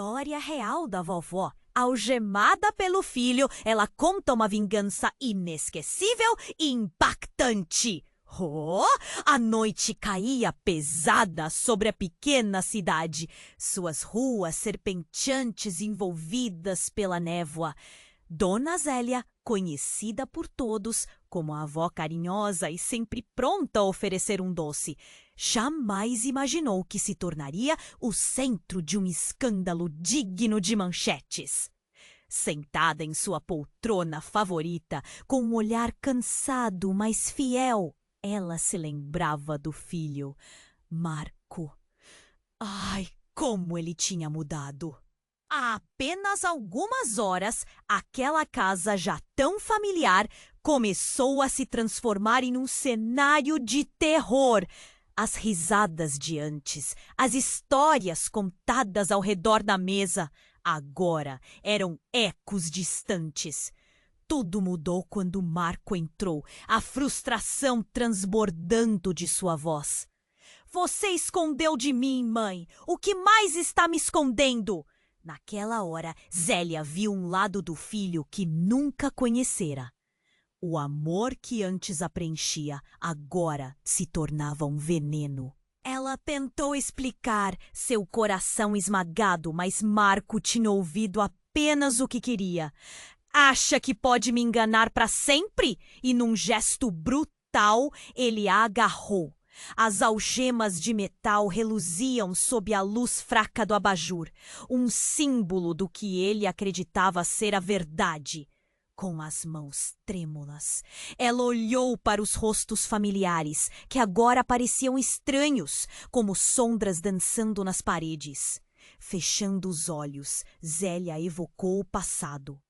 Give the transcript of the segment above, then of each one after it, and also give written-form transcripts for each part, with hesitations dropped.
história real da vovó. Algemada pelo filho, ela conta uma vingança inesquecível e impactante. Oh, a noite caía pesada sobre a pequena cidade, suas ruas serpenteantes envolvidas pela névoa. Dona Zélia, conhecida por todos como a avó carinhosa e sempre pronta a oferecer um doce, jamais imaginou que se tornaria o centro de um escândalo digno de manchetes. Sentada em sua poltrona favorita, com um olhar cansado, mas fiel, ela se lembrava do filho, Marco. Ai, como ele tinha mudado! Há apenas algumas horas, aquela casa já tão familiar começou a se transformar em um cenário de terror. As risadas de antes, as histórias contadas ao redor da mesa, agora eram ecos distantes. Tudo mudou quando Marco entrou, a frustração transbordando de sua voz. Você escondeu de mim, mãe! O que mais está me escondendo? Naquela hora, Zélia viu um lado do filho que nunca conhecera. O amor que antes a preenchia, agora se tornava um veneno. Ela tentou explicar, seu coração esmagado, mas Marco tinha ouvido apenas o que queria. Acha que pode me enganar para sempre? E num gesto brutal, ele a agarrou. As algemas de metal reluziam sob a luz fraca do abajur, um símbolo do que ele acreditava ser a verdade. Com as mãos trêmulas, ela olhou para os rostos familiares, que agora pareciam estranhos, como sombras dançando nas paredes. Fechando os olhos, Zélia evocou o passado.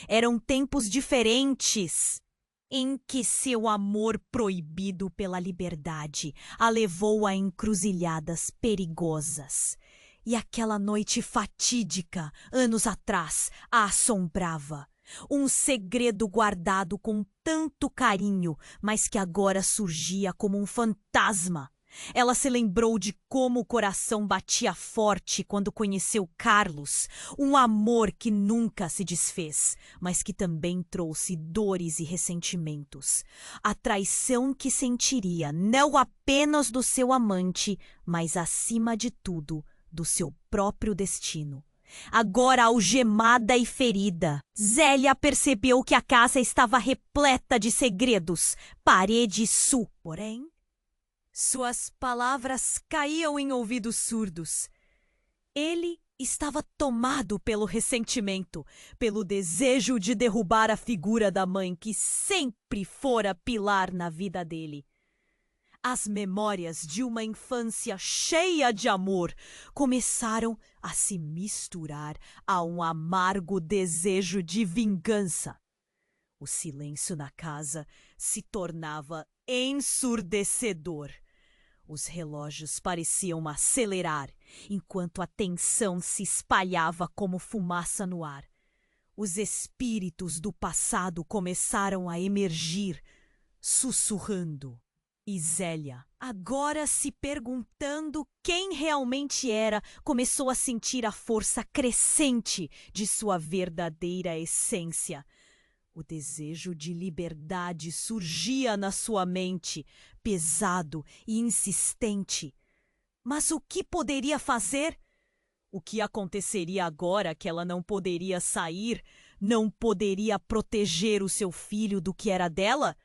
Eram tempos diferentes, em que seu amor proibido pela liberdade a levou a encruzilhadas perigosas. E aquela noite fatídica, anos atrás, a assombrava. Um segredo guardado com tanto carinho, mas que agora surgia como um fantasma. Ela se lembrou de como o coração batia forte quando conheceu Carlos, um amor que nunca se desfez, mas que também trouxe dores e ressentimentos. A traição que sentiria não apenas do seu amante, mas acima de tudo, do seu próprio destino. Agora algemada e ferida, Zélia percebeu que a casa estava repleta de segredos, parede sul, porém, suas palavras caíam em ouvidos surdos. Ele estava tomado pelo ressentimento, pelo desejo de derrubar a figura da mãe que sempre fora pilar na vida dele. As memórias de uma infância cheia de amor começaram a se misturar a um amargo desejo de vingança. O silêncio na casa se tornava ensurdecedor. Os relógios pareciam acelerar, enquanto a tensão se espalhava como fumaça no ar. Os espíritos do passado começaram a emergir, sussurrando. E Zélia, agora se perguntando quem realmente era, começou a sentir a força crescente de sua verdadeira essência. O desejo de liberdade surgia na sua mente, pesado e insistente. Mas o que poderia fazer? O que aconteceria agora que ela não poderia sair, não poderia proteger o seu filho do que era dela?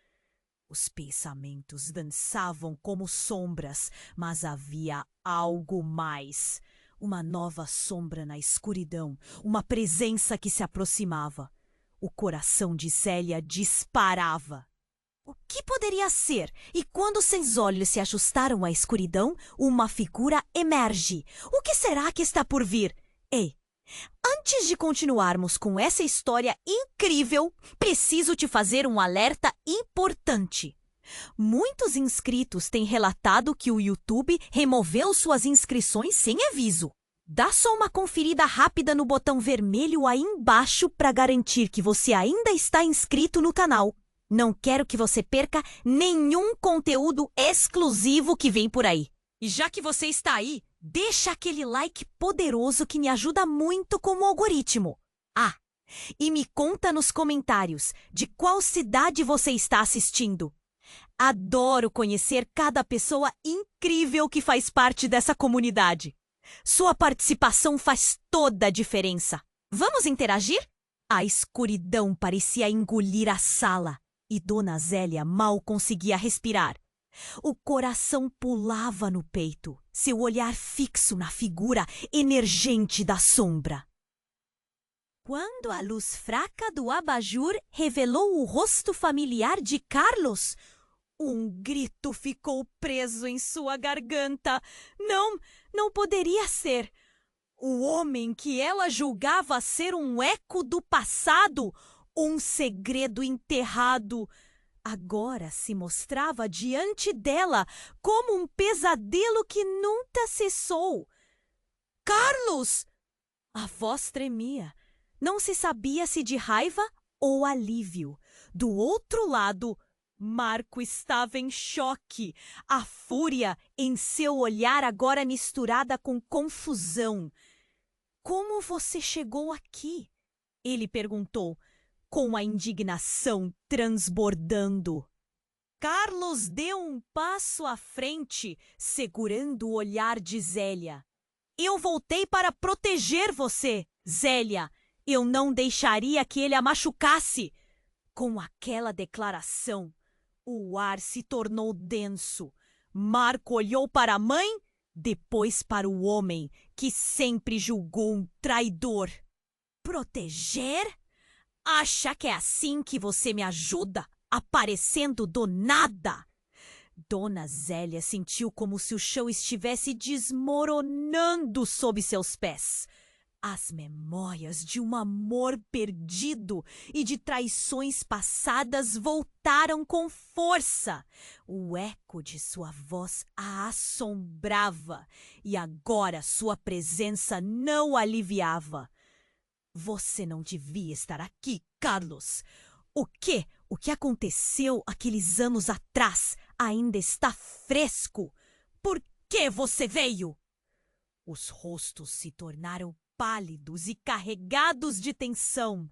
Os pensamentos dançavam como sombras, mas havia algo mais. Uma nova sombra na escuridão, uma presença que se aproximava. O coração de Zélia disparava. O que poderia ser? E quando seus olhos se ajustaram à escuridão, uma figura emerge. O que será que está por vir? Ei, antes de continuarmos com essa história incrível, preciso te fazer um alerta importante. Muitos inscritos têm relatado que o YouTube removeu suas inscrições sem aviso. Dá só uma conferida rápida no botão vermelho aí embaixo para garantir que você ainda está inscrito no canal. Não quero que você perca nenhum conteúdo exclusivo que vem por aí. E já que você está aí, deixa aquele like poderoso que me ajuda muito com o algoritmo. Ah, e me conta nos comentários de qual cidade você está assistindo. Adoro conhecer cada pessoa incrível que faz parte dessa comunidade. Sua participação faz toda a diferença. Vamos interagir? A escuridão parecia engolir a sala e Dona Zélia mal conseguia respirar. O coração pulava no peito, seu olhar fixo na figura emergente da sombra. Quando a luz fraca do abajur revelou o rosto familiar de Carlos, um grito ficou preso em sua garganta. Não poderia ser. O homem que ela julgava ser um eco do passado, um segredo enterrado, agora se mostrava diante dela como um pesadelo que nunca cessou. Carlos! A voz tremia. Não se sabia se de raiva ou alívio. Do outro lado, Marco estava em choque, a fúria em seu olhar agora misturada com confusão. Como você chegou aqui? Ele perguntou, com a indignação transbordando. Carlos deu um passo à frente, segurando o olhar de Zélia. Eu voltei para proteger você, Zélia. Eu não deixaria que ele a machucasse. Com aquela declaração, o ar se tornou denso. Marco olhou para a mãe, depois para o homem que sempre julgou um traidor. Proteger? Acha que é assim que você me ajuda, aparecendo do nada? Dona Zélia sentiu como se o chão estivesse desmoronando sob seus pés. As memórias de um amor perdido e de traições passadas voltaram com força. O eco de sua voz a assombrava e agora sua presença não aliviava. Você não devia estar aqui, Carlos. O que aconteceu aqueles anos atrás ainda está fresco. Por que você veio? Os rostos se tornaram pálidos e carregados de tensão.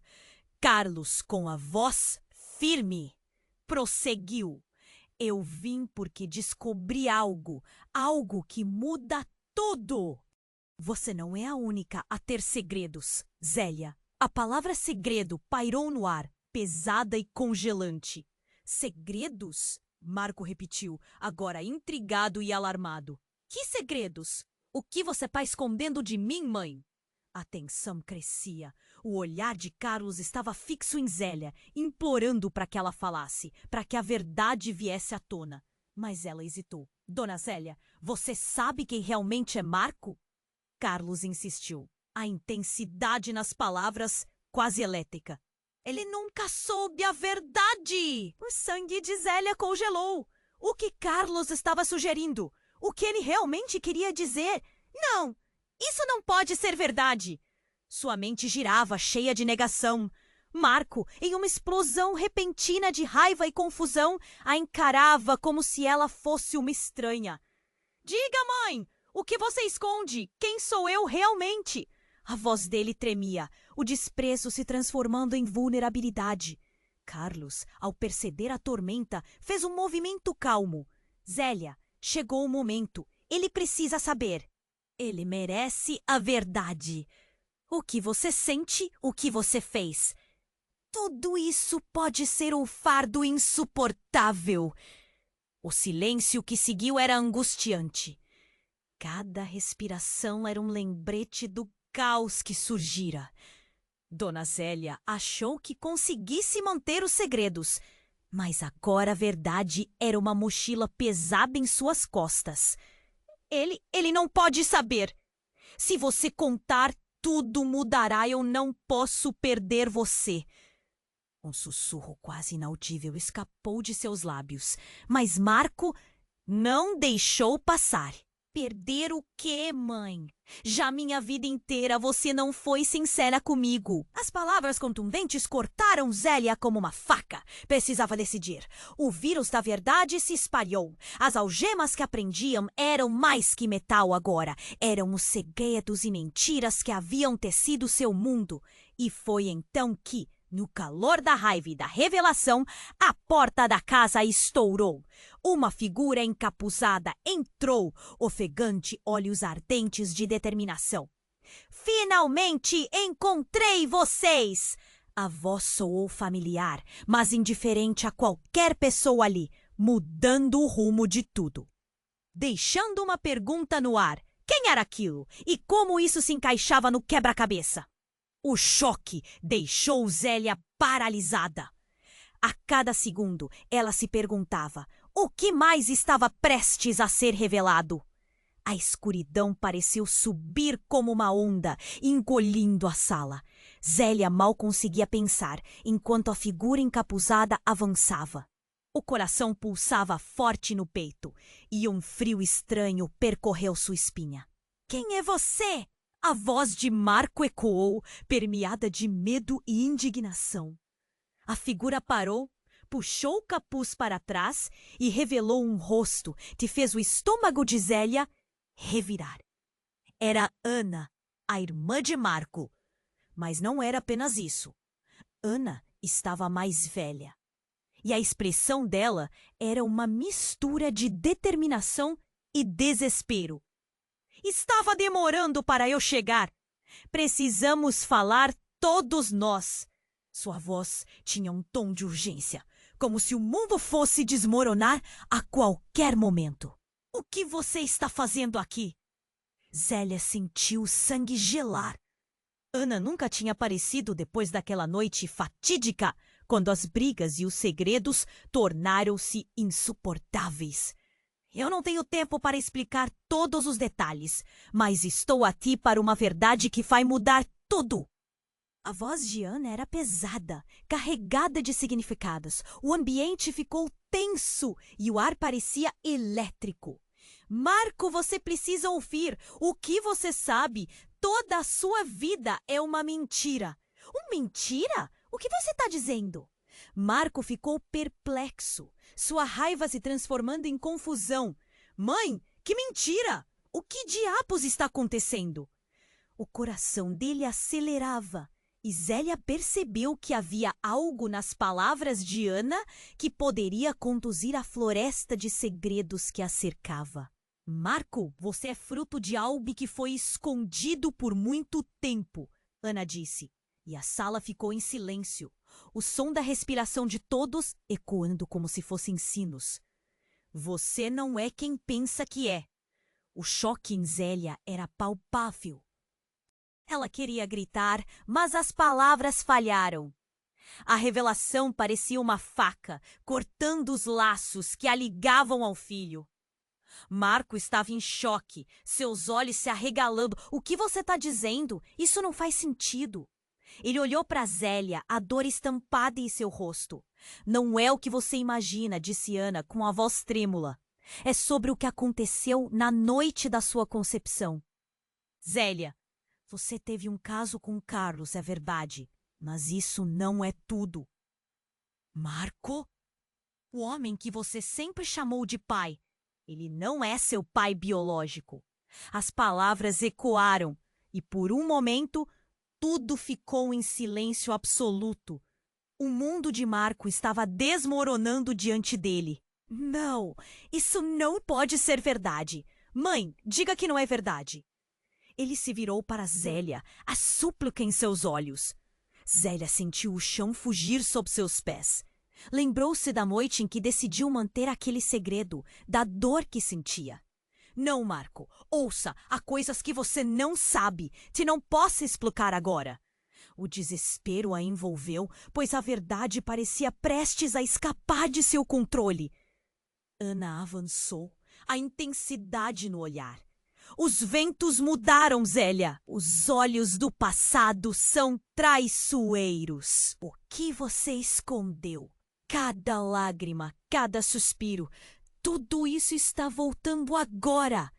Carlos, com a voz firme, prosseguiu. Eu vim porque descobri algo que muda tudo. Você não é a única a ter segredos, Zélia. A palavra segredo pairou no ar, pesada e congelante. Segredos? Marco repetiu, agora intrigado e alarmado. Que segredos? O que você está escondendo de mim, mãe? A tensão crescia. O olhar de Carlos estava fixo em Zélia, implorando para que ela falasse, para que a verdade viesse à tona. Mas ela hesitou. Dona Zélia, você sabe quem realmente é Marco? Carlos insistiu. A intensidade nas palavras quase elétrica. Ele nunca soube a verdade! O sangue de Zélia congelou. O que Carlos estava sugerindo? O que ele realmente queria dizer? Não! Isso não pode ser verdade! Sua mente girava, cheia de negação. Marco, em uma explosão repentina de raiva e confusão, a encarava como se ela fosse uma estranha. Diga, mãe! O que você esconde? Quem sou eu realmente? A voz dele tremia, o desprezo se transformando em vulnerabilidade. Carlos, ao perceber a tormenta, fez um movimento calmo. Zélia, chegou o momento. Ele precisa saber. Ele merece a verdade. O que você sente, o que você fez. Tudo isso pode ser um fardo insuportável. O silêncio que seguiu era angustiante. Cada respiração era um lembrete do caos que surgira. Dona Zélia achou que conseguisse manter os segredos, mas agora a verdade era uma mochila pesada em suas costas. Ele não pode saber. Se você contar, tudo mudará. Eu não posso perder você. Um sussurro quase inaudível escapou de seus lábios, mas Marco não deixou passar. Perder o quê, mãe? Já minha vida inteira você não foi sincera comigo. As palavras contundentes cortaram Zélia como uma faca. Precisava decidir. O vírus da verdade se espalhou. As algemas que aprendiam eram mais que metal agora. Eram os segredos e mentiras que haviam tecido seu mundo. E foi então que, no calor da raiva e da revelação, a porta da casa estourou. Uma figura encapuzada entrou, ofegante olhos ardentes de determinação. Finalmente encontrei vocês! A voz soou familiar, mas indiferente a qualquer pessoa ali, mudando o rumo de tudo. Deixando uma pergunta no ar: quem era aquilo? E como isso se encaixava no quebra-cabeça? O choque deixou Zélia paralisada. A cada segundo, ela se perguntava o que mais estava prestes a ser revelado. A escuridão pareceu subir como uma onda, engolindo a sala. Zélia mal conseguia pensar, enquanto a figura encapuzada avançava. O coração pulsava forte no peito, e um frio estranho percorreu sua espinha. Quem é você? A voz de Marco ecoou, permeada de medo e indignação. A figura parou, puxou o capuz para trás e revelou um rosto que fez o estômago de Zélia revirar. Era Ana, a irmã de Marco. Mas não era apenas isso. Ana estava mais velha. E a expressão dela era uma mistura de determinação e desespero. Estava demorando para eu chegar. Precisamos falar todos nós. Sua voz tinha um tom de urgência, como se o mundo fosse desmoronar a qualquer momento. O que você está fazendo aqui? Zélia sentiu o sangue gelar. Ana nunca tinha aparecido depois daquela noite fatídica, quando as brigas e os segredos tornaram-se insuportáveis. Eu não tenho tempo para explicar todos os detalhes, mas estou aqui para uma verdade que vai mudar tudo. A voz de Ana era pesada, carregada de significados. O ambiente ficou tenso e o ar parecia elétrico. Marco, você precisa ouvir. O que você sabe? Toda a sua vida é uma mentira. Uma mentira? O que você está dizendo? Marco ficou perplexo, sua raiva se transformando em confusão. Mãe, que mentira! O que diabos está acontecendo? O coração dele acelerava e Zélia percebeu que havia algo nas palavras de Ana que poderia conduzir à floresta de segredos que a cercava. Marco, você é fruto de algo que foi escondido por muito tempo, Ana disse. E a sala ficou em silêncio, o som da respiração de todos ecoando como se fossem sinos. Você não é quem pensa que é. O choque em Zélia era palpável. Ela queria gritar, mas as palavras falharam. A revelação parecia uma faca, cortando os laços que a ligavam ao filho. Marco estava em choque, seus olhos se arregalando. O que você está dizendo? Isso não faz sentido. Ele olhou para Zélia, a dor estampada em seu rosto. Não é o que você imagina, disse Ana com a voz trêmula. É sobre o que aconteceu na noite da sua concepção. Zélia, você teve um caso com Carlos, é verdade, mas isso não é tudo. Marco? O homem que você sempre chamou de pai. Ele não é seu pai biológico. As palavras ecoaram e, por um momento, tudo ficou em silêncio absoluto. O mundo de Marco estava desmoronando diante dele. Não, isso não pode ser verdade. Mãe, diga que não é verdade. Ele se virou para Zélia, a súplica em seus olhos. Zélia sentiu o chão fugir sob seus pés. Lembrou-se da noite em que decidiu manter aquele segredo, da dor que sentia. Não, Marco, ouça, há coisas que você não sabe, que não posso explicar agora. O desespero a envolveu, pois a verdade parecia prestes a escapar de seu controle. Ana avançou, a intensidade no olhar. Os ventos mudaram, Zélia. Os olhos do passado são traiçoeiros. O que você escondeu? Cada lágrima, cada suspiro, tudo isso está voltando agora.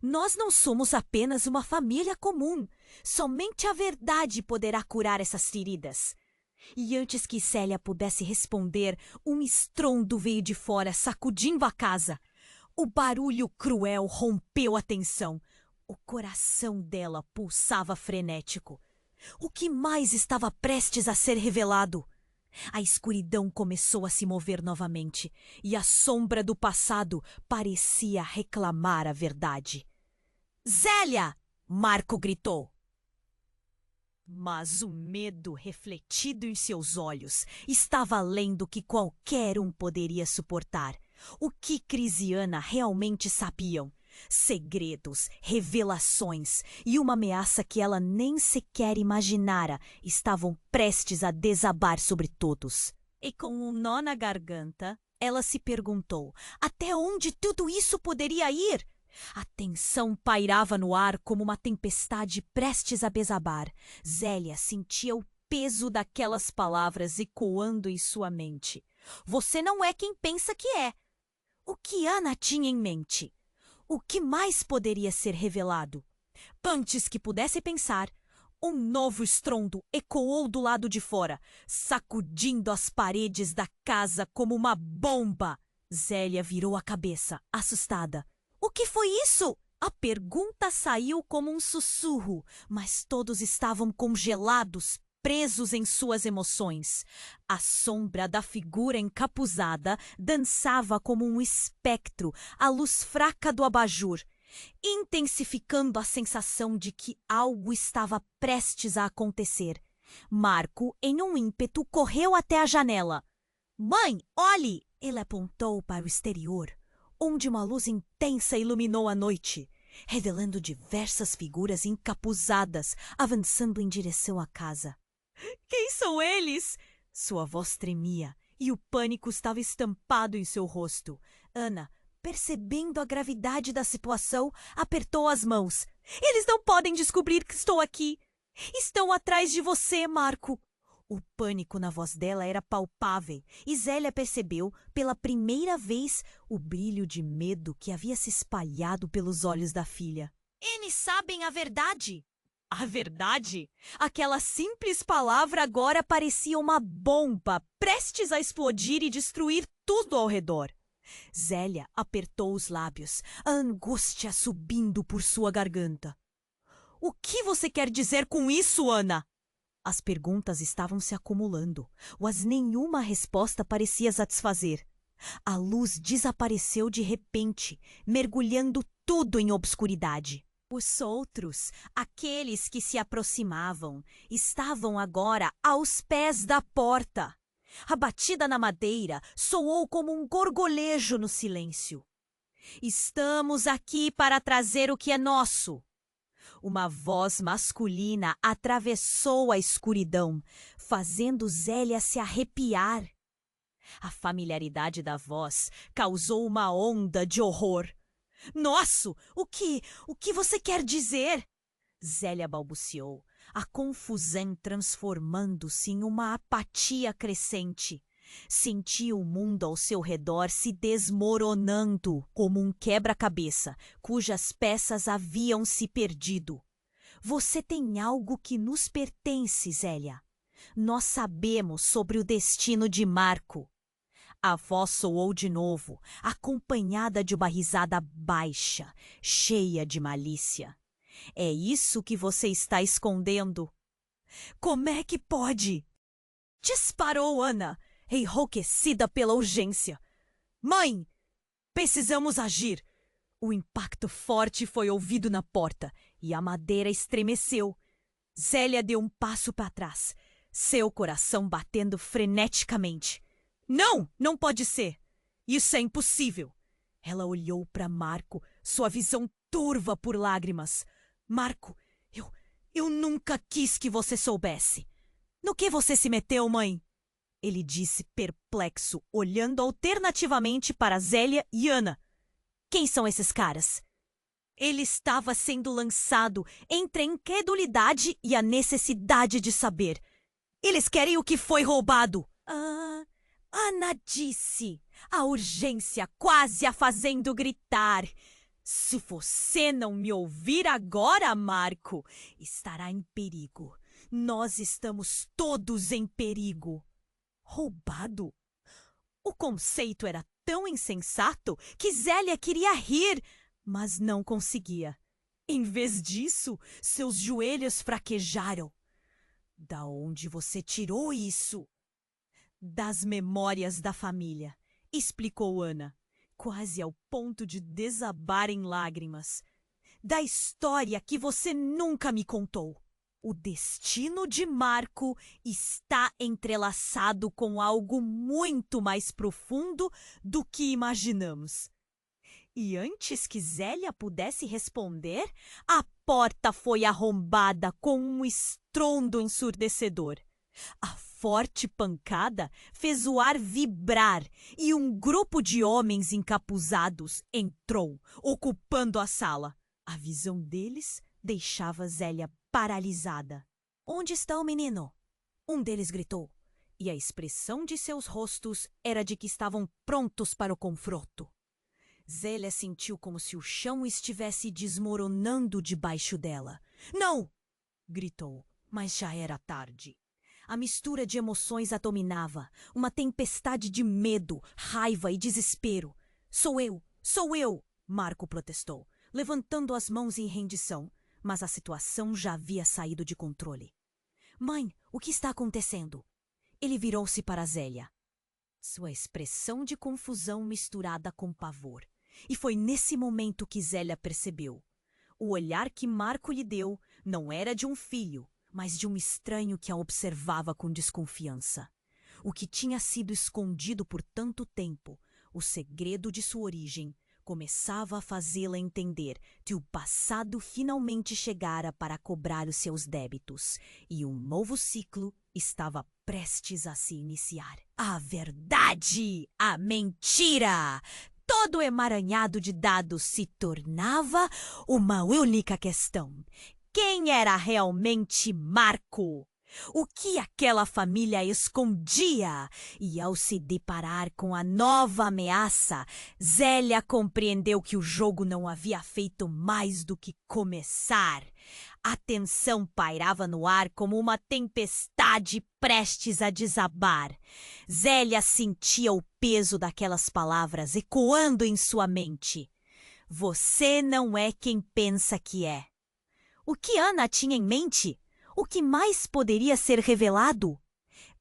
Nós não somos apenas uma família comum. Somente a verdade poderá curar essas feridas. E antes que Zélia pudesse responder, um estrondo veio de fora, sacudindo a casa. O barulho cruel rompeu a tensão. O coração dela pulsava frenético. O que mais estava prestes a ser revelado? A escuridão começou a se mover novamente, e a sombra do passado parecia reclamar a verdade. Zélia! Marco gritou. Mas o medo refletido em seus olhos estava além do que qualquer um poderia suportar. O que Cris e Ana realmente sabiam? Segredos, revelações e uma ameaça que ela nem sequer imaginara estavam prestes a desabar sobre todos. E com um nó na garganta, ela se perguntou até onde tudo isso poderia ir? A tensão pairava no ar como uma tempestade prestes a desabar. Zélia sentia o peso daquelas palavras ecoando em sua mente. Você não é quem pensa que é. O que Ana tinha em mente? O que mais poderia ser revelado? Antes que pudesse pensar, um novo estrondo ecoou do lado de fora, sacudindo as paredes da casa como uma bomba. Zélia virou a cabeça, assustada. O que foi isso? A pergunta saiu como um sussurro, mas todos estavam congelados, presos em suas emoções. A sombra da figura encapuzada dançava como um espectro à luz fraca do abajur, intensificando a sensação de que algo estava prestes a acontecer. Marco, em um ímpeto, correu até a janela. Mãe, olhe! Ele apontou para o exterior, onde uma luz intensa iluminou a noite, revelando diversas figuras encapuzadas avançando em direção à casa. Quem são eles? Sua voz tremia e o pânico estava estampado em seu rosto. Ana, percebendo a gravidade da situação, apertou as mãos. Eles não podem descobrir que estou aqui. Estão atrás de você, Marco. O pânico na voz dela era palpável e Zélia percebeu, pela primeira vez, o brilho de medo que havia se espalhado pelos olhos da filha. Eles sabem a verdade? A verdade? Aquela simples palavra agora parecia uma bomba, prestes a explodir e destruir tudo ao redor. Zélia apertou os lábios, a angústia subindo por sua garganta. O que você quer dizer com isso, Ana? As perguntas estavam se acumulando, mas nenhuma resposta parecia satisfazer. A luz desapareceu de repente, mergulhando tudo em obscuridade. Os outros, aqueles que se aproximavam, estavam agora aos pés da porta. A batida na madeira soou como um gorgolejo no silêncio. Estamos aqui para trazer o que é nosso. Uma voz masculina atravessou a escuridão, fazendo Zélia se arrepiar. A familiaridade da voz causou uma onda de horror. Nosso! O que você quer dizer? Zélia balbuciou, a confusão transformando-se em uma apatia crescente. Sentia o mundo ao seu redor se desmoronando como um quebra-cabeça, cujas peças haviam se perdido. Você tem algo que nos pertence, Zélia. Nós sabemos sobre o destino de Marco. A voz soou de novo, acompanhada de uma risada baixa, cheia de malícia. É isso que você está escondendo? Como é que pode? Disparou Ana, enrouquecida pela urgência. Mãe, precisamos agir. O impacto forte foi ouvido na porta e a madeira estremeceu. Zélia deu um passo para trás, seu coração batendo freneticamente. Não, não pode ser. Isso é impossível. Ela olhou para Marco, sua visão turva por lágrimas. Marco, eu nunca quis que você soubesse. No que você se meteu, mãe? Ele disse perplexo, olhando alternativamente para Zélia e Ana. Quem são esses caras? Ele estava sendo lançado entre a incredulidade e a necessidade de saber. Eles querem o que foi roubado. Ana disse, a urgência quase a fazendo gritar. Se você não me ouvir agora, Marco, estará em perigo. Nós estamos todos em perigo. Roubado? O conceito era tão insensato que Zélia queria rir, mas não conseguia. Em vez disso, seus joelhos fraquejaram. Da onde você tirou isso? Das memórias da família, explicou Ana, quase ao ponto de desabar em lágrimas. Da história que você nunca me contou. O destino de Marco está entrelaçado com algo muito mais profundo do que imaginamos. E antes que Zélia pudesse responder, a porta foi arrombada com um estrondo ensurdecedor. A forte pancada fez o ar vibrar e um grupo de homens encapuzados entrou, ocupando a sala. A visão deles deixava Zélia paralisada. "Onde está o menino?" um deles gritou. E a expressão de seus rostos era de que estavam prontos para o confronto. Zélia sentiu como se o chão estivesse desmoronando debaixo dela. "Não!" gritou, mas já era tarde. A mistura de emoções a dominava, uma tempestade de medo, raiva e desespero. Sou eu! Marco protestou, levantando as mãos em rendição, mas a situação já havia saído de controle. "Mãe, o que está acontecendo?" Ele virou-se para Zélia. Sua expressão de confusão misturada com pavor. E foi nesse momento que Zélia percebeu. O olhar que Marco lhe deu não era de um filho, mas de um estranho que a observava com desconfiança. O que tinha sido escondido por tanto tempo, o segredo de sua origem, começava a fazê-la entender que o passado finalmente chegara para cobrar os seus débitos, e um novo ciclo estava prestes a se iniciar. A verdade! A mentira! Todo emaranhado de dados se tornava uma única questão. Quem era realmente Marco? O que aquela família escondia? E ao se deparar com a nova ameaça, Zélia compreendeu que o jogo não havia feito mais do que começar. A tensão pairava no ar como uma tempestade prestes a desabar. Zélia sentia o peso daquelas palavras ecoando em sua mente. Você não é quem pensa que é. O que Ana tinha em mente? O que mais poderia ser revelado?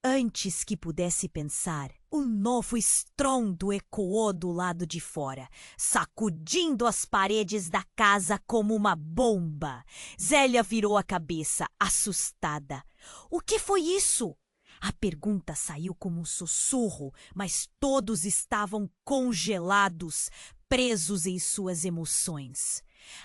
Antes que pudesse pensar, um novo estrondo ecoou do lado de fora, sacudindo as paredes da casa como uma bomba. Zélia virou a cabeça, assustada. O que foi isso? A pergunta saiu como um sussurro, mas todos estavam congelados, presos em suas emoções.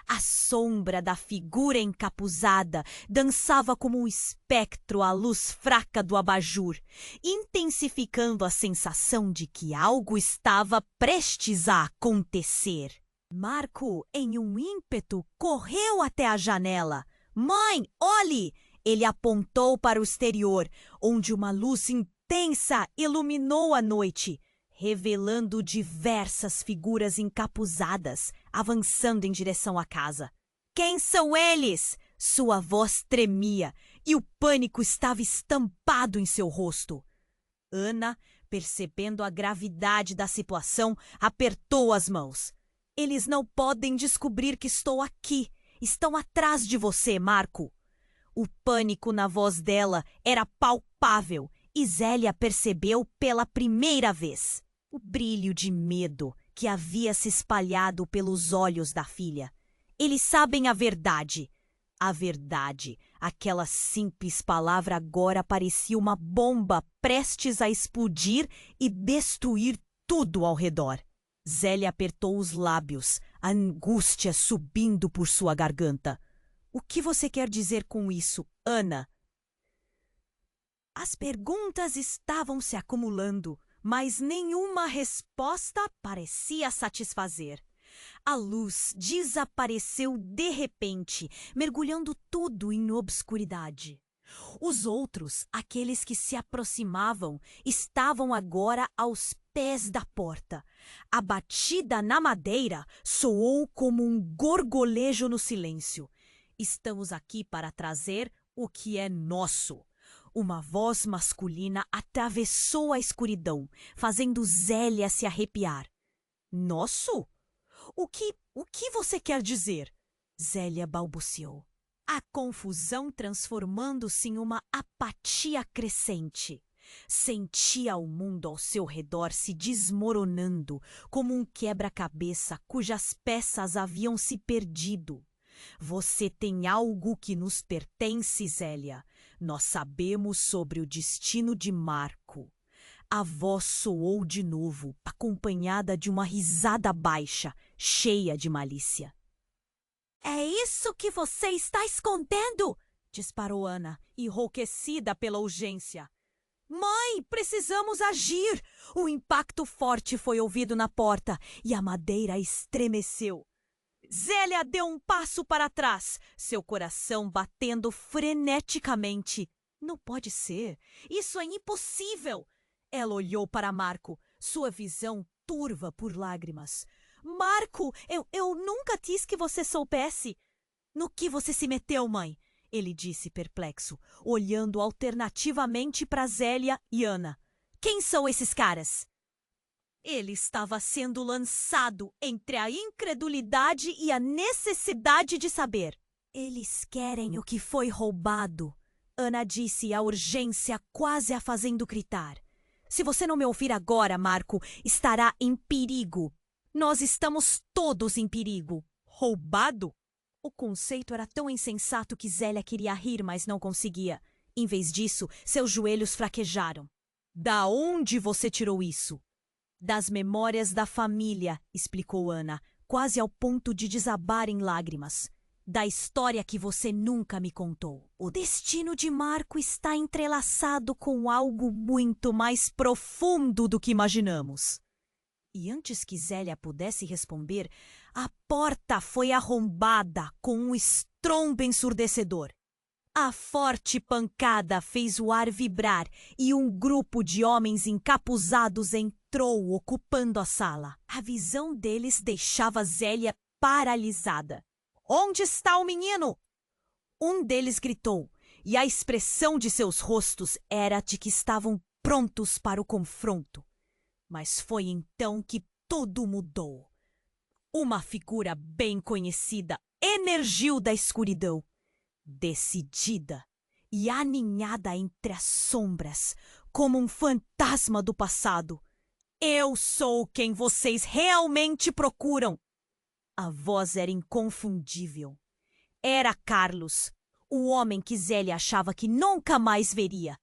A sombra da figura encapuzada dançava como um espectro à luz fraca do abajur, intensificando a sensação de que algo estava prestes a acontecer. Marco, em um ímpeto, correu até a janela. "Mãe, olhe!" Ele apontou para o exterior, onde uma luz intensa iluminou a noite, revelando diversas figuras encapuzadas, avançando em direção à casa. "Quem são eles?" Sua voz tremia e o pânico estava estampado em seu rosto. Ana, percebendo a gravidade da situação, apertou as mãos. "Eles não podem descobrir que estou aqui. Estão atrás de você, Marco." O pânico na voz dela era palpável e Zélia percebeu pela primeira vez o brilho de medo que havia se espalhado pelos olhos da filha. "Eles sabem a verdade." A verdade, aquela simples palavra agora parecia uma bomba prestes a explodir e destruir tudo ao redor. Zélia apertou os lábios, a angústia subindo por sua garganta. "O que você quer dizer com isso, Ana?" As perguntas estavam se acumulando, mas nenhuma resposta parecia satisfazer. A luz desapareceu de repente, mergulhando tudo em obscuridade. Os outros, aqueles que se aproximavam, estavam agora aos pés da porta. A batida na madeira soou como um gorgolejo no silêncio. Estamos aqui para trazer o que é nosso. Uma voz masculina atravessou a escuridão, fazendo Zélia se arrepiar. Nosso? O que você quer dizer? Zélia balbuciou. A confusão transformando-se em uma apatia crescente. Sentia o mundo ao seu redor se desmoronando, como um quebra-cabeça cujas peças haviam se perdido. Você tem algo que nos pertence, Zélia. Nós sabemos sobre o destino de Marco. A voz soou de novo, acompanhada de uma risada baixa, cheia de malícia. É isso que você está escondendo? Disparou Ana, enrouquecida pela urgência. Mãe, precisamos agir! O impacto forte foi ouvido na porta e a madeira estremeceu. Zélia deu um passo para trás, seu coração batendo freneticamente. Não pode ser. Isso é impossível. Ela olhou para Marco, sua visão turva por lágrimas. Marco, eu nunca quis que você soubesse. No que você se meteu, mãe? Ele disse perplexo, olhando alternativamente para Zélia e Ana. Quem são esses caras? Ele estava sendo lançado entre a incredulidade e a necessidade de saber. Eles querem o que foi roubado, Ana disse, a urgência quase a fazendo gritar. Se você não me ouvir agora, Marco, estará em perigo. Nós estamos todos em perigo. Roubado? O conceito era tão insensato que Zélia queria rir, mas não conseguia. Em vez disso, seus joelhos fraquejaram. Da onde você tirou isso? Das memórias da família, explicou Ana, quase ao ponto de desabar em lágrimas. Da história que você nunca me contou. O destino de Marco está entrelaçado com algo muito mais profundo do que imaginamos. E antes que Zélia pudesse responder, a porta foi arrombada com um estrondo ensurdecedor. A forte pancada fez o ar vibrar e um grupo de homens encapuzados entrou, ocupando a sala. A visão deles deixava Zélia paralisada. Onde está o menino? Um deles gritou, e a expressão de seus rostos era de que estavam prontos para o confronto. Mas foi então que tudo mudou. Uma figura bem conhecida emergiu da escuridão, decidida e aninhada entre as sombras, como um fantasma do passado. Eu sou quem vocês realmente procuram. A voz era inconfundível. Era Carlos, o homem que Zélia achava que nunca mais veria.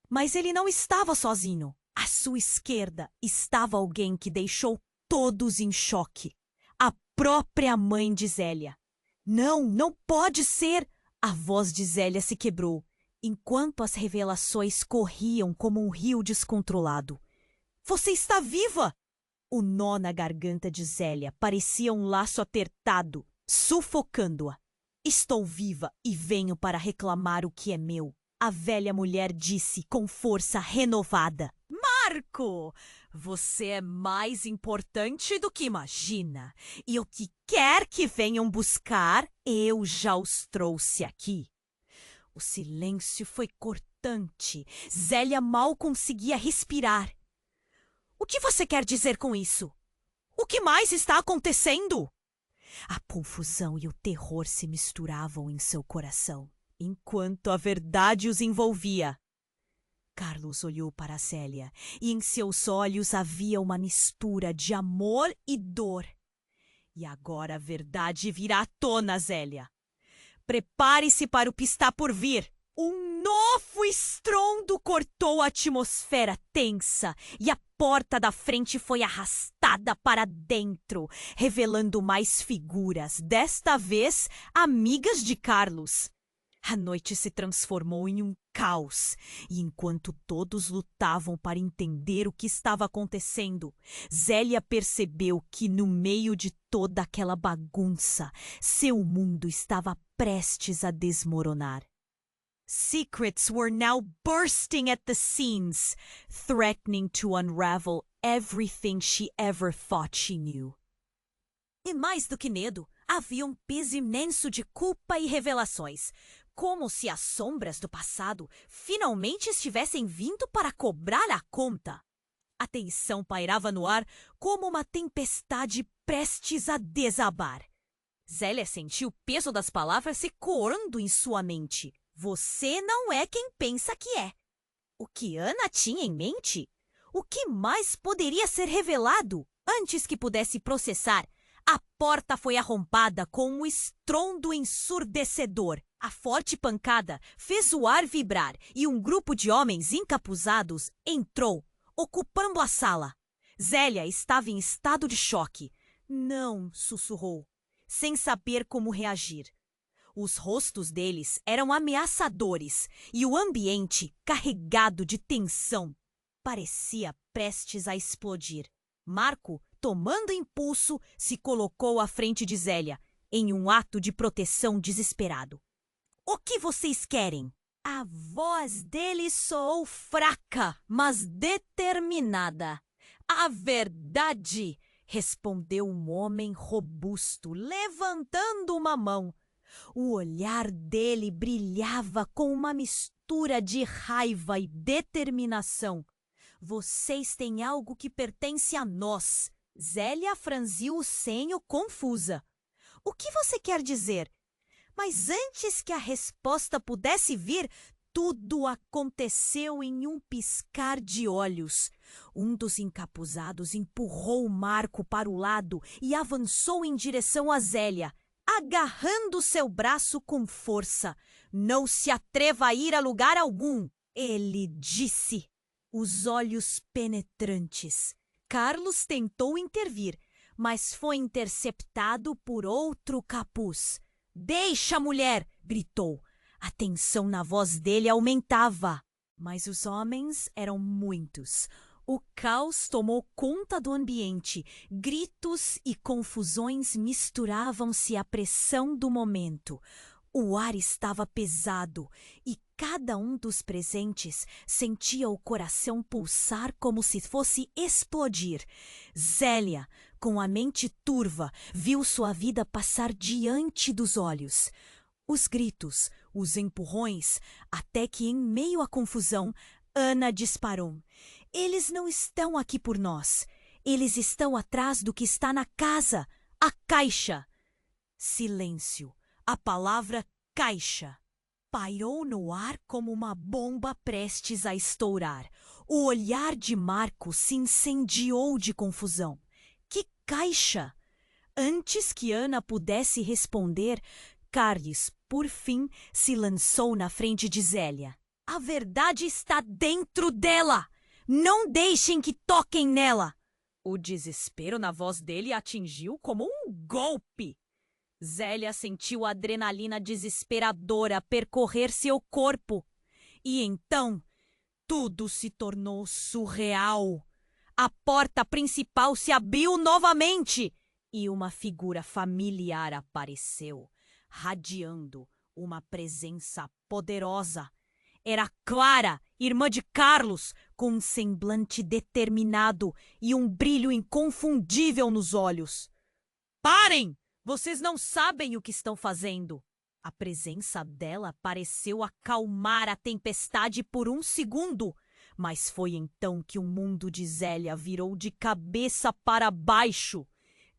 Mas ele não estava sozinho. À sua esquerda estava alguém que deixou todos em choque. A própria mãe de Zélia. Não pode ser! A voz de Zélia se quebrou, enquanto as revelações corriam como um rio descontrolado. Você está viva! O nó na garganta de Zélia parecia um laço apertado, sufocando-a. Estou viva e venho para reclamar o que é meu, a velha mulher disse com força renovada. Marco, você é mais importante do que imagina. E o que quer que venham buscar, eu já os trouxe aqui. O silêncio foi cortante. Zélia mal conseguia respirar. O que você quer dizer com isso? O que mais está acontecendo? A confusão e o terror se misturavam em seu coração, enquanto a verdade os envolvia. Carlos olhou para Zélia, e em seus olhos havia uma mistura de amor e dor. E agora a verdade virá à tona, Zélia. Prepare-se para o que está por vir. Um novo estrondo cortou a atmosfera tensa e a porta da frente foi arrastada para dentro, revelando mais figuras, desta vez amigas de Carlos. A noite se transformou em um caos, e enquanto todos lutavam para entender o que estava acontecendo, Zélia percebeu que, no meio de toda aquela bagunça, seu mundo estava prestes a desmoronar. Secrets were now bursting at the seams, threatening to unravel everything she ever thought she knew. E mais do que medo, havia um peso imenso de culpa e revelações, como se as sombras do passado finalmente estivessem vindo para cobrar a conta. A tensão pairava no ar como uma tempestade prestes a desabar. Zélia sentiu o peso das palavras ecoando em sua mente. Você não é quem pensa que é. O que Ana tinha em mente? O que mais poderia ser revelado? Antes que pudesse processar, a porta foi arrombada com um estrondo ensurdecedor. A forte pancada fez o ar vibrar e um grupo de homens encapuzados entrou, ocupando a sala. Zélia estava em estado de choque. Não, sussurrou, sem saber como reagir. Os rostos deles eram ameaçadores e o ambiente, carregado de tensão, parecia prestes a explodir. Marco, tomando impulso, se colocou à frente de Zélia, em um ato de proteção desesperado. O que vocês querem? A voz dele soou fraca, mas determinada. A verdade, respondeu um homem robusto, levantando uma mão. O olhar dele brilhava com uma mistura de raiva e determinação. Vocês têm algo que pertence a nós. Zélia franziu o senho confusa. O que você quer dizer? Mas antes que a resposta pudesse vir, tudo aconteceu em um piscar de olhos. Um dos encapuzados empurrou Marco para o lado e avançou em direção a Zélia, agarrando seu braço com força. Não se atreva a ir a lugar algum, ele disse, os olhos penetrantes. Carlos tentou intervir, mas foi interceptado por outro capuz. Deixa, mulher! Gritou. A tensão na voz dele aumentava. Mas os homens eram muitos. O caos tomou conta do ambiente. Gritos e confusões misturavam-se à pressão do momento. O ar estava pesado e cada um dos presentes sentia o coração pulsar como se fosse explodir. Zélia, com a mente turva, viu sua vida passar diante dos olhos. Os gritos, os empurrões, até que em meio à confusão, Ana disparou. Eles não estão aqui por nós. Eles estão atrás do que está na casa, a caixa. Silêncio. A palavra caixa pairou no ar como uma bomba prestes a estourar. O olhar de Marco se incendiou de confusão. Que caixa? Antes que Ana pudesse responder, Carlos, por fim, se lançou na frente de Zélia. A verdade está dentro dela! Não deixem que toquem nela! O desespero na voz dele atingiu como um golpe. Zélia sentiu a adrenalina desesperadora percorrer seu corpo. E então, tudo se tornou surreal. A porta principal se abriu novamente e uma figura familiar apareceu, radiando uma presença poderosa. Era Clara, irmã de Carlos, com um semblante determinado e um brilho inconfundível nos olhos. Parem! Vocês não sabem o que estão fazendo. A presença dela pareceu acalmar a tempestade por um segundo, mas foi então que o mundo de Zélia virou de cabeça para baixo.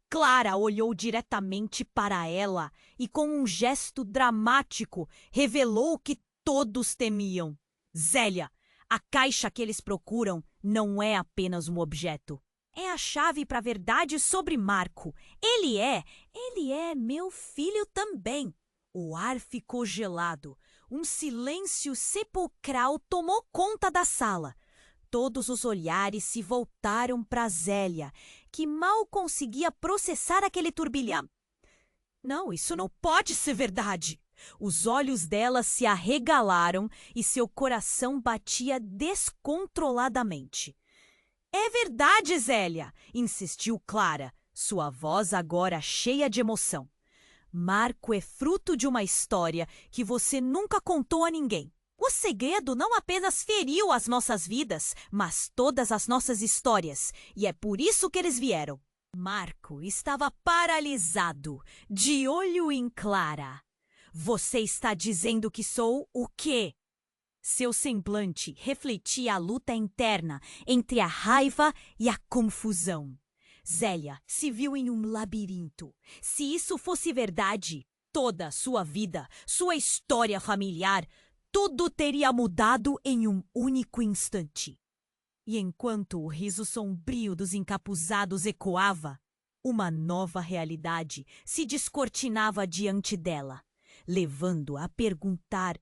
Clara olhou diretamente para ela e, com um gesto dramático, revelou o que todos temiam. Zélia, a caixa que eles procuram não é apenas um objeto. É a chave para a verdade sobre Marco. Ele é meu filho também. O ar ficou gelado. Um silêncio sepulcral tomou conta da sala. Todos os olhares se voltaram para Zélia, que mal conseguia processar aquele turbilhão. Não, isso não pode ser verdade. Os olhos dela se arregalaram e seu coração batia descontroladamente. É verdade, Zélia, insistiu Clara, sua voz agora cheia de emoção. Marco é fruto de uma história que você nunca contou a ninguém. O segredo não apenas feriu as nossas vidas, mas todas as nossas histórias, e é por isso que eles vieram. Marco estava paralisado, de olho em Clara. Você está dizendo que sou o quê? Seu semblante refletia a luta interna entre a raiva e a confusão. Zélia se viu em um labirinto. Se isso fosse verdade, toda a sua vida, sua história familiar, tudo teria mudado em um único instante. E enquanto o riso sombrio dos encapuzados ecoava, uma nova realidade se descortinava diante dela, levando-a a perguntar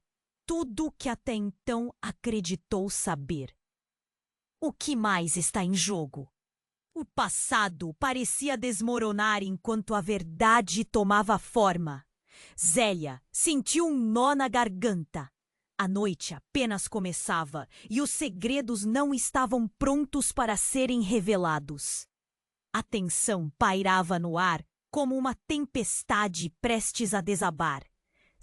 tudo o que até então acreditou saber. O que mais está em jogo? O passado parecia desmoronar enquanto a verdade tomava forma. Zélia sentiu um nó na garganta. A noite apenas começava e os segredos não estavam prontos para serem revelados. A tensão pairava no ar como uma tempestade prestes a desabar.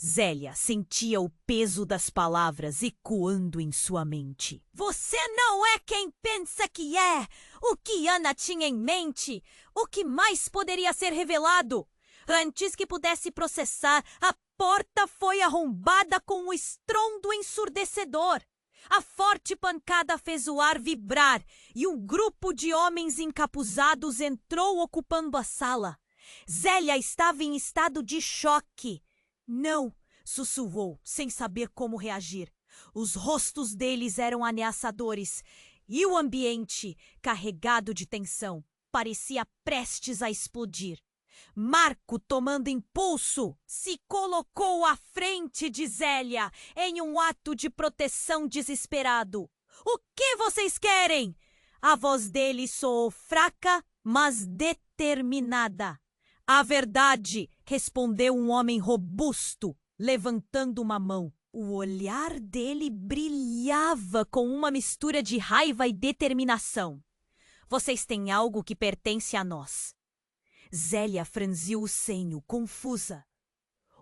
Zélia sentia o peso das palavras ecoando em sua mente. Você não é quem pensa que é! O que Ana tinha em mente? O que mais poderia ser revelado? Antes que pudesse processar, a porta foi arrombada com um estrondo ensurdecedor. A forte pancada fez o ar vibrar e um grupo de homens encapuzados entrou ocupando a sala. Zélia estava em estado de choque. Não, sussurrou, sem saber como reagir. Os rostos deles eram ameaçadores e o ambiente, carregado de tensão, parecia prestes a explodir. Marco, tomando impulso, se colocou à frente de Zélia em um ato de proteção desesperado. O que vocês querem? A voz dele soou fraca, mas determinada. A verdade, respondeu um homem robusto, levantando uma mão. O olhar dele brilhava com uma mistura de raiva e determinação. Vocês têm algo que pertence a nós. Zélia franziu o senho, confusa.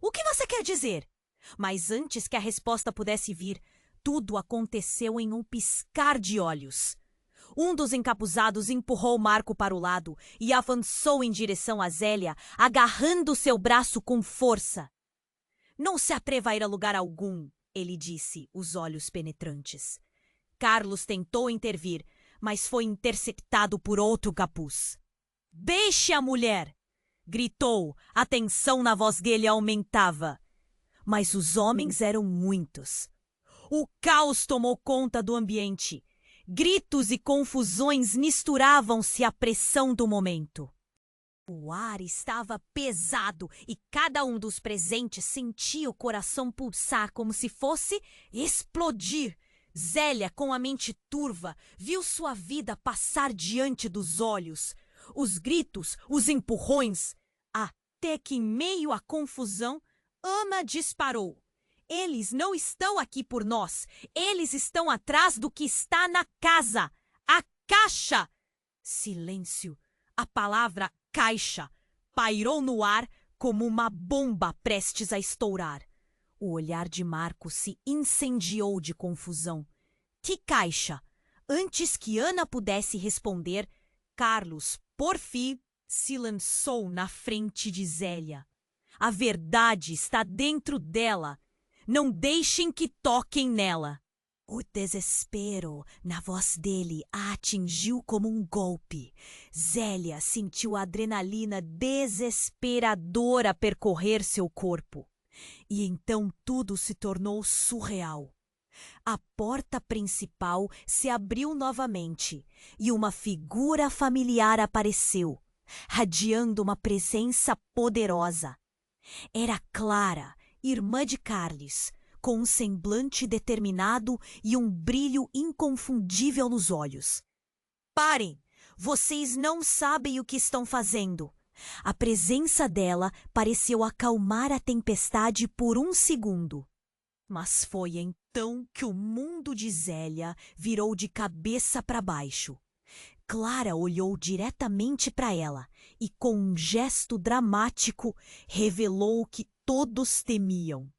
O que você quer dizer? Mas antes que a resposta pudesse vir, tudo aconteceu em um piscar de olhos. Um dos encapuzados empurrou Marco para o lado e avançou em direção a Zélia, agarrando seu braço com força. Não se atreva a ir a lugar algum, ele disse, os olhos penetrantes. Carlos tentou intervir, mas foi interceptado por outro capuz. Deixe a mulher! Gritou, a tensão na voz dele aumentava. Mas os homens eram muitos. O caos tomou conta do ambiente. Gritos e confusões misturavam-se à pressão do momento. O ar estava pesado e cada um dos presentes sentia o coração pulsar como se fosse explodir. Zélia, com a mente turva, viu sua vida passar diante dos olhos. Os gritos, os empurrões, até que, em meio à confusão, Ana disparou. Eles não estão aqui por nós. Eles estão atrás do que está na casa. A caixa! Silêncio. A palavra caixa pairou no ar como uma bomba prestes a estourar. O olhar de Marco se incendiou de confusão. Que caixa? Antes que Ana pudesse responder, Carlos, por fim, se lançou na frente de Zélia. A verdade está dentro dela. Não deixem que toquem nela. O desespero na voz dele a atingiu como um golpe. Zélia sentiu a adrenalina desesperadora percorrer seu corpo. E então tudo se tornou surreal. A porta principal se abriu novamente e uma figura familiar apareceu, radiando uma presença poderosa. Era Clara, irmã de Carlos, com um semblante determinado e um brilho inconfundível nos olhos. Parem! Vocês não sabem o que estão fazendo. A presença dela pareceu acalmar a tempestade por um segundo. Mas foi então que o mundo de Zélia virou de cabeça para baixo. Clara olhou diretamente para ela e, com um gesto dramático, revelou o que todos temiam.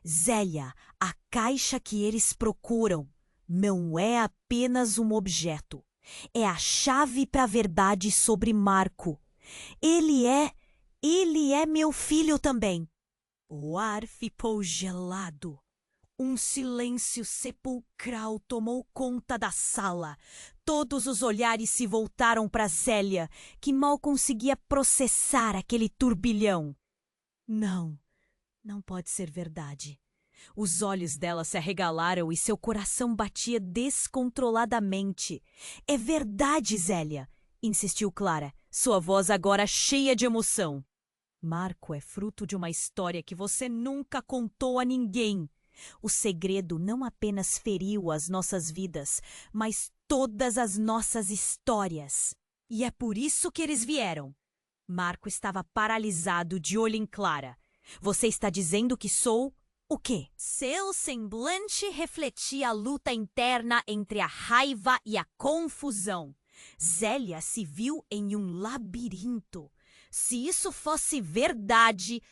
Zélia, a caixa que eles procuram não é apenas um objeto. É a chave para a verdade sobre Marco. Ele é meu filho também. O ar ficou gelado. Um silêncio sepulcral tomou conta da sala. Todos os olhares se voltaram para Zélia, que mal conseguia processar aquele turbilhão. Não pode ser verdade. Os olhos dela se arregalaram e seu coração batia descontroladamente. É verdade, Zélia, insistiu Clara, sua voz agora cheia de emoção. Marco é fruto de uma história que você nunca contou a ninguém. O segredo não apenas feriu as nossas vidas, mas todas as nossas histórias. E é por isso que eles vieram. Marco estava paralisado, de olho em Clara. Você está dizendo que sou o quê? Seu semblante refletia a luta interna entre a raiva e a confusão. Zélia se viu em um labirinto. Se isso fosse verdade,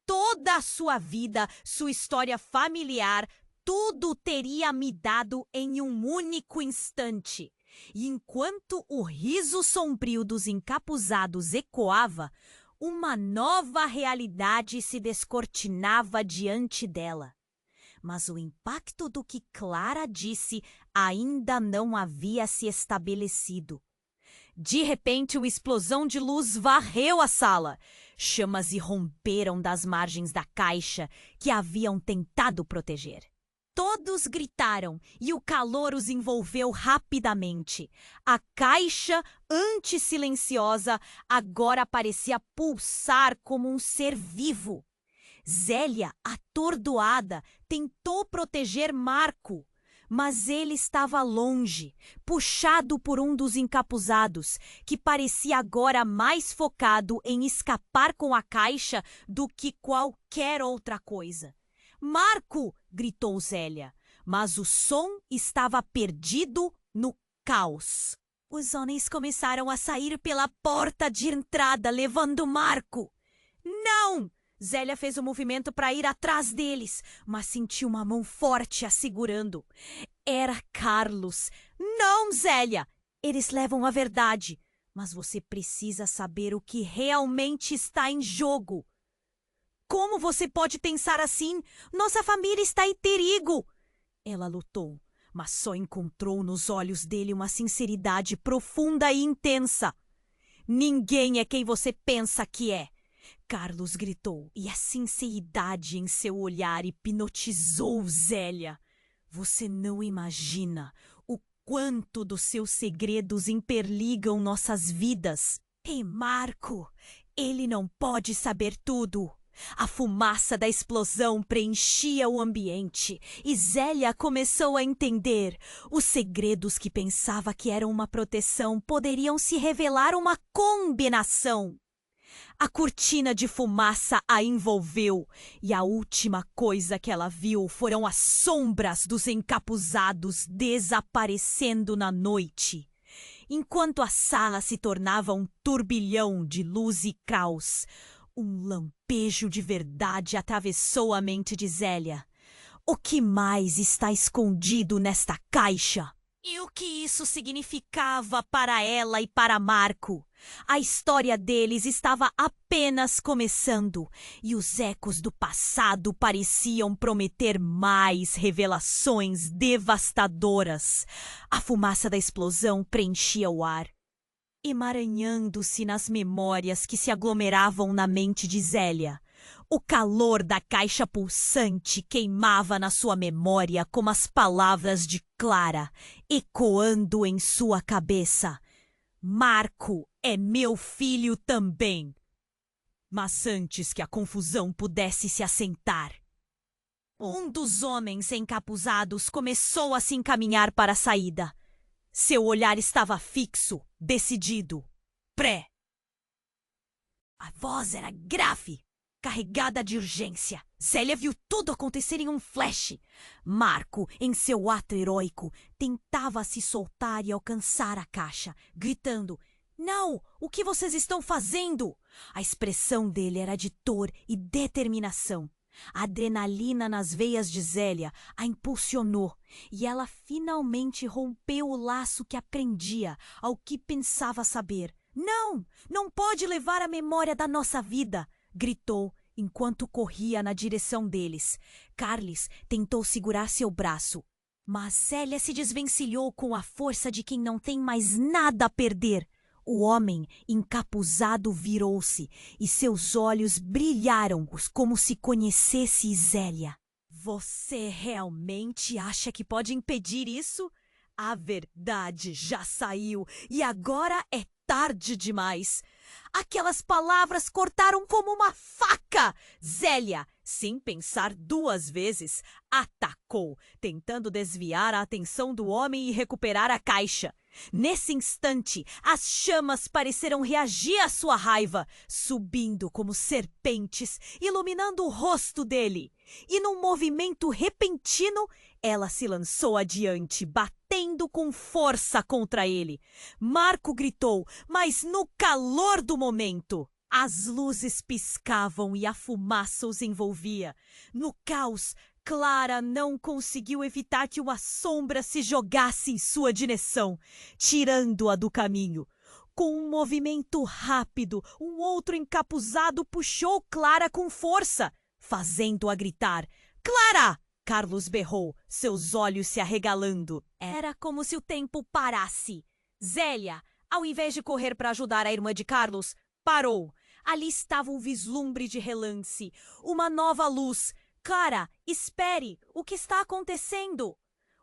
toda a sua vida, sua história familiar, tudo teria mudado em um único instante. E enquanto o riso sombrio dos encapuzados ecoava, uma nova realidade se descortinava diante dela. Mas o impacto do que Clara disse ainda não havia se estabelecido. De repente, uma explosão de luz varreu a sala. Chamas irromperam das margens da caixa que haviam tentado proteger. Todos gritaram e o calor os envolveu rapidamente. A caixa, antes silenciosa, agora parecia pulsar como um ser vivo. Zélia, atordoada, tentou proteger Marco, mas ele estava longe, puxado por um dos encapuzados, que parecia agora mais focado em escapar com a caixa do que qualquer outra coisa. Marco! Gritou Zélia, mas o som estava perdido no caos. Os homens começaram a sair pela porta de entrada, levando Marco. Não! Zélia fez um movimento para ir atrás deles, mas sentiu uma mão forte a segurando. Era Carlos. Não, Zélia! Eles levam a verdade, mas você precisa saber o que realmente está em jogo. Como você pode pensar assim? Nossa família está em perigo! Ela lutou, mas só encontrou nos olhos dele uma sinceridade profunda e intensa. Ninguém é quem você pensa que é! Carlos gritou, e a sinceridade em seu olhar hipnotizou Zélia. Você não imagina o quanto dos seus segredos interligam nossas vidas. E Marco, ele não pode saber tudo. A fumaça da explosão preenchia o ambiente e Zélia começou a entender. Os segredos que pensava que eram uma proteção poderiam se revelar uma combinação. A cortina de fumaça a envolveu e a última coisa que ela viu foram as sombras dos encapuzados desaparecendo na noite. Enquanto a sala se tornava um turbilhão de luz e caos, um lampejo de verdade atravessou a mente de Zélia. O que mais está escondido nesta caixa? E o que isso significava para ela e para Marco? A história deles estava apenas começando e os ecos do passado pareciam prometer mais revelações devastadoras. A fumaça da explosão preenchia o ar, emaranhando-se nas memórias que se aglomeravam na mente de Zélia. O calor da caixa pulsante queimava na sua memória como as palavras de Clara, ecoando em sua cabeça. Marco é meu filho também. Mas antes que a confusão pudesse se assentar, um dos homens encapuzados começou a se encaminhar para a saída. Seu olhar estava fixo, decidido. A voz era grave, carregada de urgência. Zélia viu tudo acontecer em um flash. Marco, em seu ato heróico, tentava se soltar e alcançar a caixa, gritando: "Não! O que vocês estão fazendo?" A expressão dele era de dor e determinação. A adrenalina nas veias de Zélia a impulsionou e ela finalmente rompeu o laço que a prendia ao que pensava saber. Não! Não pode levar a memória da nossa vida! Gritou enquanto corria na direção deles. Carles tentou segurar seu braço, mas Zélia se desvencilhou com a força de quem não tem mais nada a perder. O homem encapuzado virou-se e seus olhos brilharam como se conhecesse Zélia. Você realmente acha que pode impedir isso? A verdade já saiu e agora é tarde demais. Aquelas palavras cortaram como uma faca. Zélia, sem pensar duas vezes, atacou, tentando desviar a atenção do homem e recuperar a caixa. Nesse instante, as chamas pareceram reagir à sua raiva, subindo como serpentes, iluminando o rosto dele. E num movimento repentino, ela se lançou adiante, batendo com força contra ele. Marco gritou, mas no calor do momento. As luzes piscavam e a fumaça os envolvia. No caos, Clara não conseguiu evitar que uma sombra se jogasse em sua direção, tirando-a do caminho. Com um movimento rápido, um outro encapuzado puxou Clara com força, fazendo-a gritar. Clara! Carlos berrou, seus olhos se arregalando. Era como se o tempo parasse. Zélia, ao invés de correr para ajudar a irmã de Carlos, parou. Ali estava um vislumbre de relance, uma nova luz. Clara, espere! O que está acontecendo?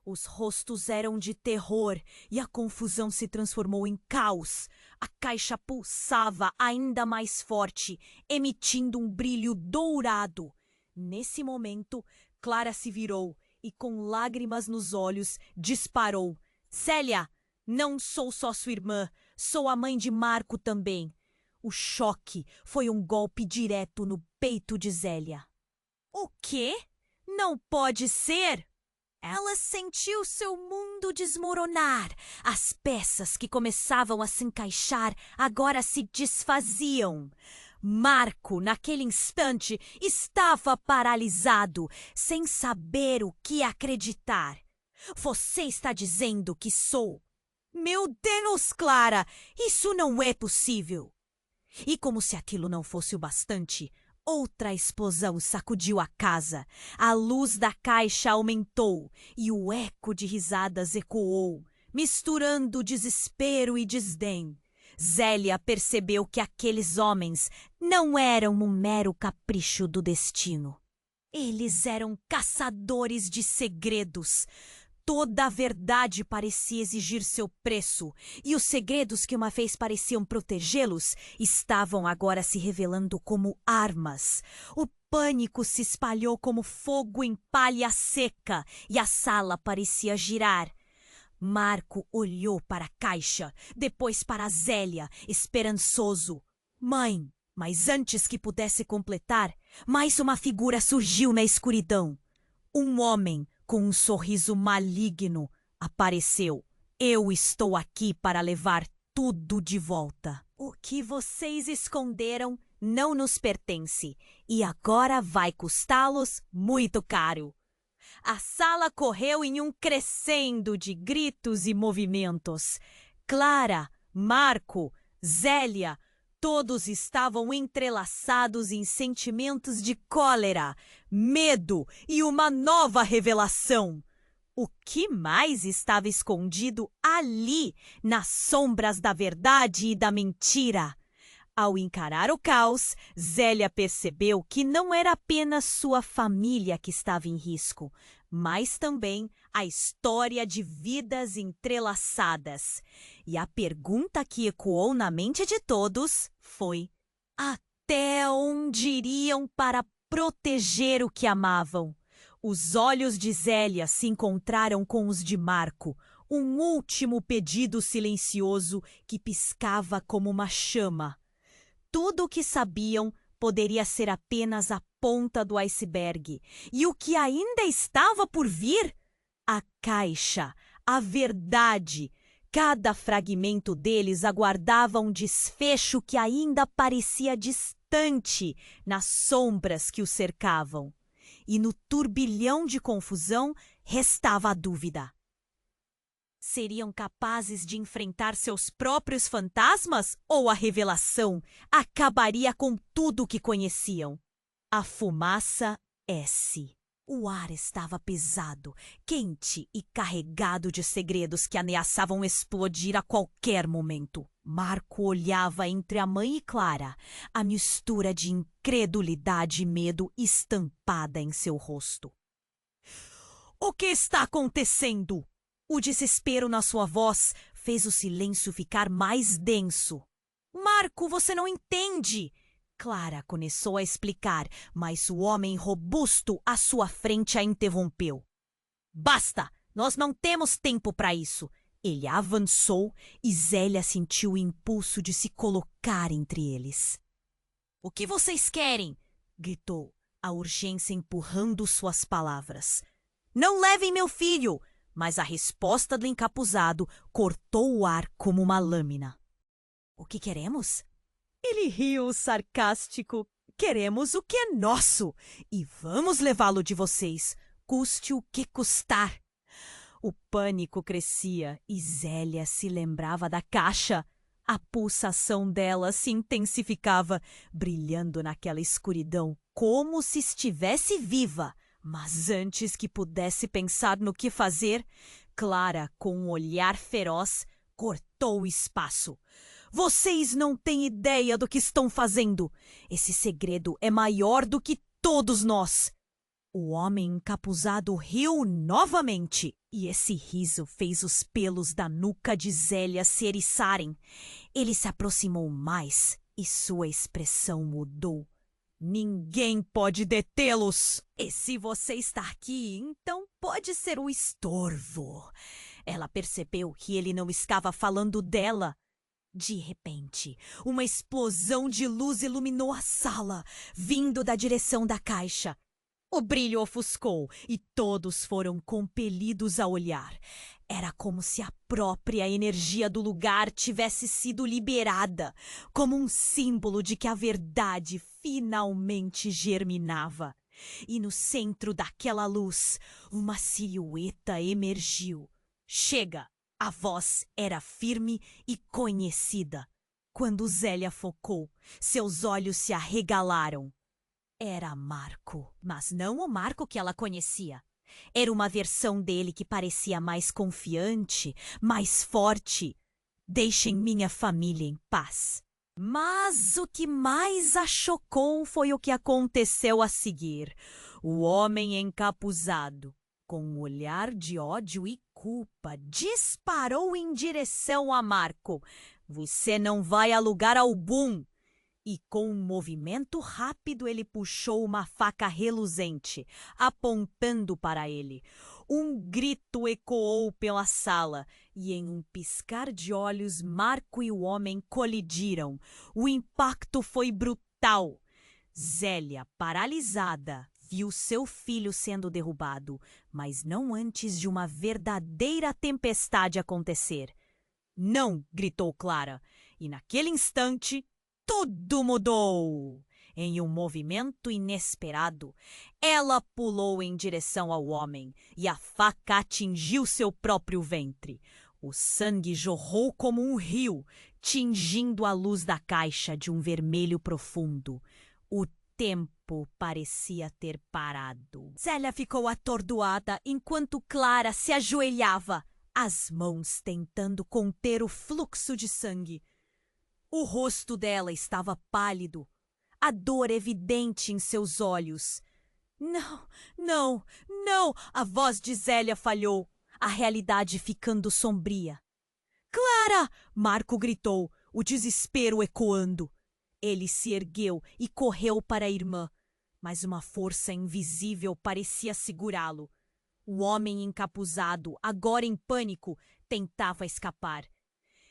Os rostos eram de terror e a confusão se transformou em caos. A caixa pulsava ainda mais forte, emitindo um brilho dourado. Nesse momento, Clara se virou e, com lágrimas nos olhos, disparou. Célia, não sou só sua irmã, sou a mãe de Marco também. O choque foi um golpe direto no peito de Zélia. O quê? Não pode ser! Ela sentiu seu mundo desmoronar. As peças que começavam a se encaixar agora se desfaziam. Marco, naquele instante, estava paralisado, sem saber o que acreditar. Você está dizendo que sou? Meu Deus, Clara! Isso não é possível! E como se aquilo não fosse o bastante, outra explosão sacudiu a casa. A luz da caixa aumentou e o eco de risadas ecoou, misturando desespero e desdém. Zélia percebeu que aqueles homens não eram um mero capricho do destino. Eles eram caçadores de segredos. Toda a verdade parecia exigir seu preço, e os segredos que uma vez pareciam protegê-los estavam agora se revelando como armas. O pânico se espalhou como fogo em palha seca, e a sala parecia girar. Marco olhou para a caixa, depois para Zélia, esperançoso. Mãe! Mas antes que pudesse completar, mais uma figura surgiu na escuridão. Um homem com um sorriso maligno apareceu. Eu estou aqui para levar tudo de volta. O que vocês esconderam não nos pertence e agora vai custá-los muito caro. A sala correu em um crescendo de gritos e movimentos. Clara, Marco, Zélia, todos estavam entrelaçados em sentimentos de cólera, medo e uma nova revelação. O que mais estava escondido ali, nas sombras da verdade e da mentira? Ao encarar o caos, Zélia percebeu que não era apenas sua família que estava em risco, mas também a história de vidas entrelaçadas. E a pergunta que ecoou na mente de todos foi: até onde iriam para proteger o que amavam? Os olhos de Zélia se encontraram com os de Marco, um último pedido silencioso que piscava como uma chama. Tudo o que sabiam poderia ser apenas a ponta do iceberg. E o que ainda estava por vir? A caixa, a verdade. Cada fragmento deles aguardava um desfecho que ainda parecia distante nas sombras que o cercavam. e no turbilhão de confusão restava a dúvida. Seriam capazes de enfrentar seus próprios fantasmas ou a revelação acabaria com tudo o que conheciam? A fumaça S. O ar estava pesado, quente e carregado de segredos que ameaçavam explodir a qualquer momento. Marco olhava entre a mãe e Clara, a mistura de incredulidade e medo estampada em seu rosto. O que está acontecendo? O desespero na sua voz fez o silêncio ficar mais denso. Marco, você não entende! Clara começou a explicar, mas o homem robusto à sua frente a interrompeu. Basta! Nós não temos tempo para isso! Ele avançou e Zélia sentiu o impulso de se colocar entre eles. O que vocês querem? Gritou, a urgência empurrando suas palavras. Não levem meu filho! Mas a resposta do encapuzado cortou o ar como uma lâmina. O que queremos? Ele riu sarcástico. Queremos o que é nosso e vamos levá-lo de vocês, custe o que custar. O pânico crescia e Zélia se lembrava da caixa. A pulsação dela se intensificava, brilhando naquela escuridão como se estivesse viva. Mas antes que pudesse pensar no que fazer, Clara, com um olhar feroz, cortou o espaço. Vocês não têm ideia do que estão fazendo. Esse segredo é maior do que todos nós. O homem encapuzado riu novamente, e esse riso fez os pelos da nuca de Zélia se eriçarem. Ele se aproximou mais e sua expressão mudou. Ninguém pode detê-los. E se você está aqui, então pode ser o estorvo. Ela percebeu que ele não estava falando dela. De repente, uma explosão de luz iluminou a sala, vindo da direção da caixa. O brilho ofuscou e todos foram compelidos a olhar. Era como se a própria energia do lugar tivesse sido liberada, como um símbolo de que a verdade finalmente germinava. E no centro daquela luz, uma silhueta emergiu. Chega! A voz era firme e conhecida. Quando Zélia focou, seus olhos se arregalaram. Era Marco, mas não o Marco que ela conhecia. Era uma versão dele que parecia mais confiante, mais forte. Deixem minha família em paz. Mas o que mais a chocou foi o que aconteceu a seguir. O homem encapuzado, com um olhar de ódio e culpa, disparou em direção a Marco. Você não vai a lugar algum! E com um movimento rápido ele puxou uma faca reluzente, apontando para ele. Um grito ecoou pela sala e em um piscar de olhos Marco e o homem colidiram. O impacto foi brutal. Zélia, paralisada, viu seu filho sendo derrubado, mas não antes de uma verdadeira tempestade acontecer. Não! Gritou Clara, e naquele instante tudo mudou! Em um movimento inesperado, ela pulou em direção ao homem e a faca atingiu seu próprio ventre. O sangue jorrou como um rio, tingindo a luz da caixa de um vermelho profundo. O tempo parecia ter parado. Zélia ficou atordoada enquanto Clara se ajoelhava, as mãos tentando conter o fluxo de sangue. O rosto dela estava pálido, a dor evidente em seus olhos. Não, não, não! A voz de Zélia falhou, a realidade ficando sombria. Clara! Marco gritou, o desespero ecoando. Ele se ergueu e correu para a irmã, mas uma força invisível parecia segurá-lo. O homem encapuzado, agora em pânico, tentava escapar.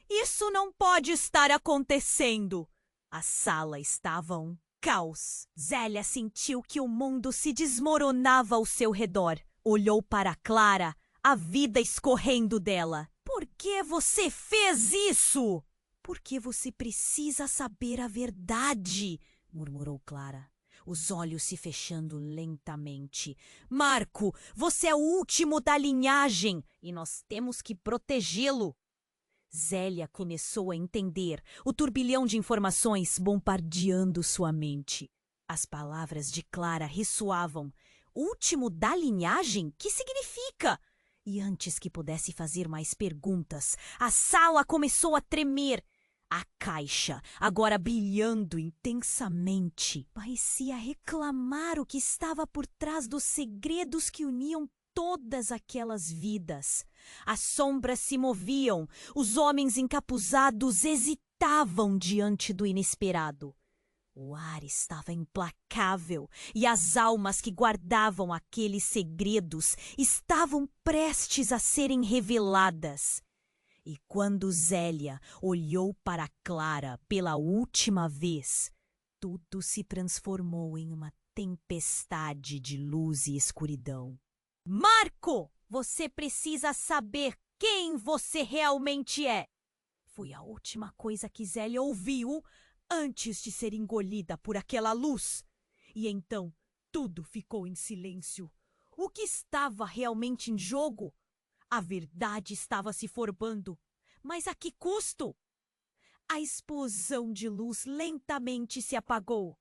Isso não pode estar acontecendo! A sala estava um caos. Zélia sentiu que o mundo se desmoronava ao seu redor. Olhou para Clara, a vida escorrendo dela. Por que você fez isso? Porque você precisa saber a verdade, murmurou Clara. os olhos se fechando lentamente. Marco, você é o último da linhagem e nós temos que protegê-lo. Zélia começou a entender o turbilhão de informações bombardeando sua mente. As palavras de Clara ressoavam. Último da linhagem? Que significa? E antes que pudesse fazer mais perguntas, a sala começou a tremer. A caixa, agora brilhando intensamente, parecia reclamar o que estava por trás dos segredos que uniam todas aquelas vidas. As sombras se moviam, os homens encapuzados hesitavam diante do inesperado. O ar estava implacável e as almas que guardavam aqueles segredos estavam prestes a serem reveladas. E quando Zélia olhou para Clara pela última vez, tudo se transformou em uma tempestade de luz e escuridão. Marco, você precisa saber quem você realmente é. Foi a última coisa que Zélia ouviu antes de ser engolida por aquela luz. E então tudo ficou em silêncio. O que estava realmente em jogo? A verdade estava se formando, mas a que custo? A explosão de luz lentamente se apagou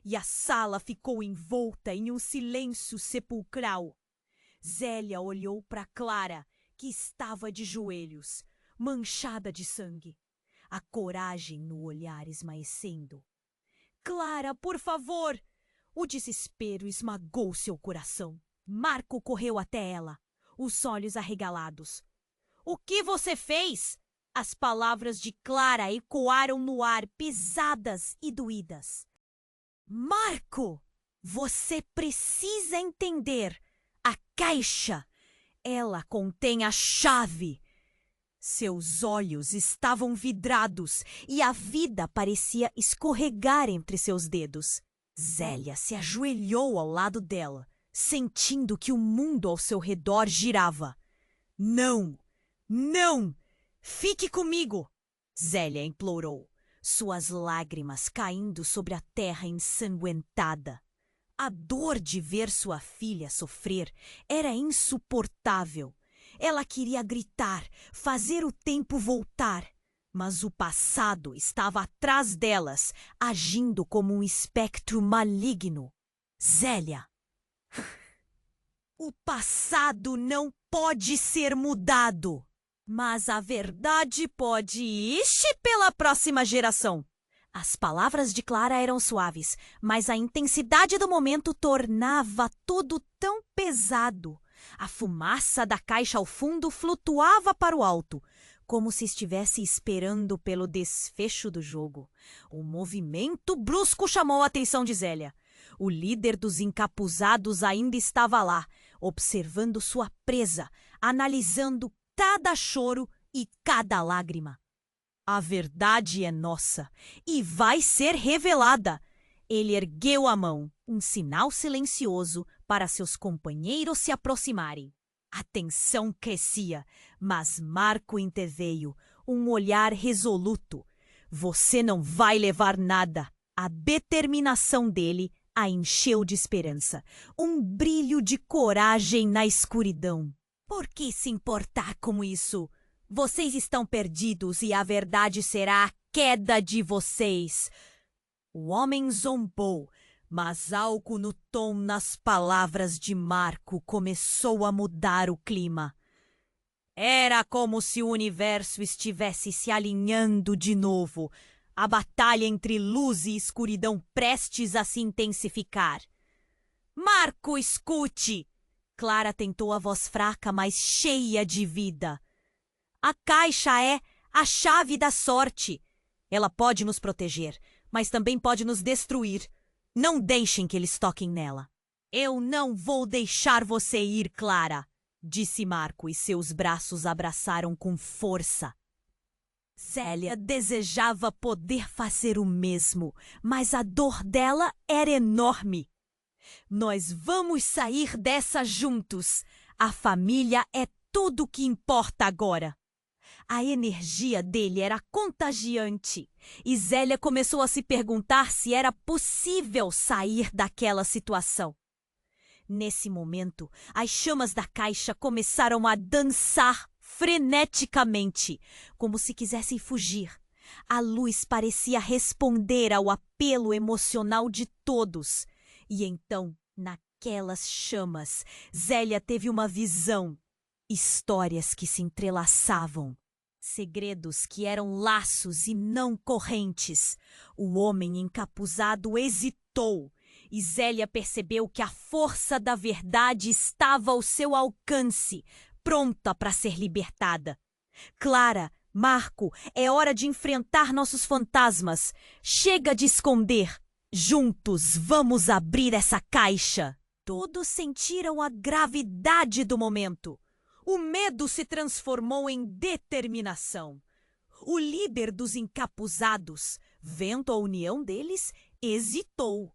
e a sala ficou envolta em um silêncio sepulcral. Zélia olhou para Clara, que estava de joelhos, manchada de sangue, a coragem no olhar esmaecendo. Clara, por favor! O desespero esmagou seu coração. Marco correu até ela, os olhos arregalados. O que você fez? As palavras de Clara ecoaram no ar, pesadas e doídas. Marco, você precisa entender. A caixa, ela contém a chave. Seus olhos estavam vidrados e a vida parecia escorregar entre seus dedos. Zélia se ajoelhou ao lado dela, sentindo que o mundo ao seu redor girava. Não! Não! Fique comigo! Zélia implorou, suas lágrimas caindo sobre a terra ensanguentada. A dor de ver sua filha sofrer era insuportável. Ela queria gritar, fazer o tempo voltar. Mas o passado estava atrás delas, agindo como um espectro maligno. Zélia! O passado não pode ser mudado, mas a verdade pode ir pela próxima geração. As palavras de Clara eram suaves, mas a intensidade do momento tornava tudo tão pesado. A fumaça da caixa ao fundo flutuava para o alto, como se estivesse esperando pelo desfecho do jogo. Um movimento brusco chamou a atenção de Zélia. O líder dos encapuzados ainda estava lá, observando sua presa, analisando cada choro e cada lágrima. A verdade é nossa e vai ser revelada. Ele ergueu a mão, um sinal silencioso para seus companheiros se aproximarem. A tensão crescia, mas Marco interveio, um olhar resoluto. Você não vai levar nada. A determinação dele a encheu de esperança, um brilho de coragem na escuridão. Por que se importar com isso? Vocês estão perdidos e a verdade será a queda de vocês. O homem zombou, mas algo no tom nas palavras de Marco começou a mudar o clima. Era como se o universo estivesse se alinhando de novo, a batalha entre luz e escuridão prestes a se intensificar. Marco, escute! Clara tentou a voz fraca, mas cheia de vida. A caixa é a chave da sorte. Ela pode nos proteger, mas também pode nos destruir. Não deixem que eles toquem nela. Eu não vou deixar você ir, Clara, disse Marco, e seus braços abraçaram com força. Zélia desejava poder fazer o mesmo, mas a dor dela era enorme. Nós vamos sair dessa juntos. A família é tudo o que importa agora. A energia dele era contagiante e Zélia começou a se perguntar se era possível sair daquela situação. Nesse momento, as chamas da caixa começaram a dançar freneticamente, como se quisessem fugir. A luz parecia responder ao apelo emocional de todos. E então, naquelas chamas, Zélia teve uma visão. Histórias que se entrelaçavam. Segredos que eram laços e não correntes. O homem encapuzado hesitou. E Zélia percebeu que a força da verdade estava ao seu alcance, pronta para ser libertada. Clara, Marco, é hora de enfrentar nossos fantasmas. Chega de esconder. Juntos vamos abrir essa caixa. Todos sentiram a gravidade do momento. O medo se transformou em determinação. O líder dos encapuzados, vendo a união deles, hesitou.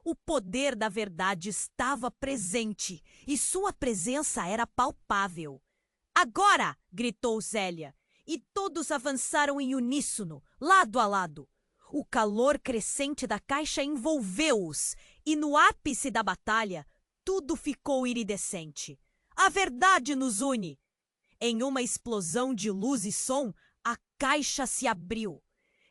O poder da verdade estava presente e sua presença era palpável. Agora! Gritou Zélia, e todos avançaram em uníssono, lado a lado. O calor crescente da caixa envolveu-os e no ápice da batalha, tudo ficou iridescente. A verdade nos une. Em uma explosão de luz e som, a caixa se abriu.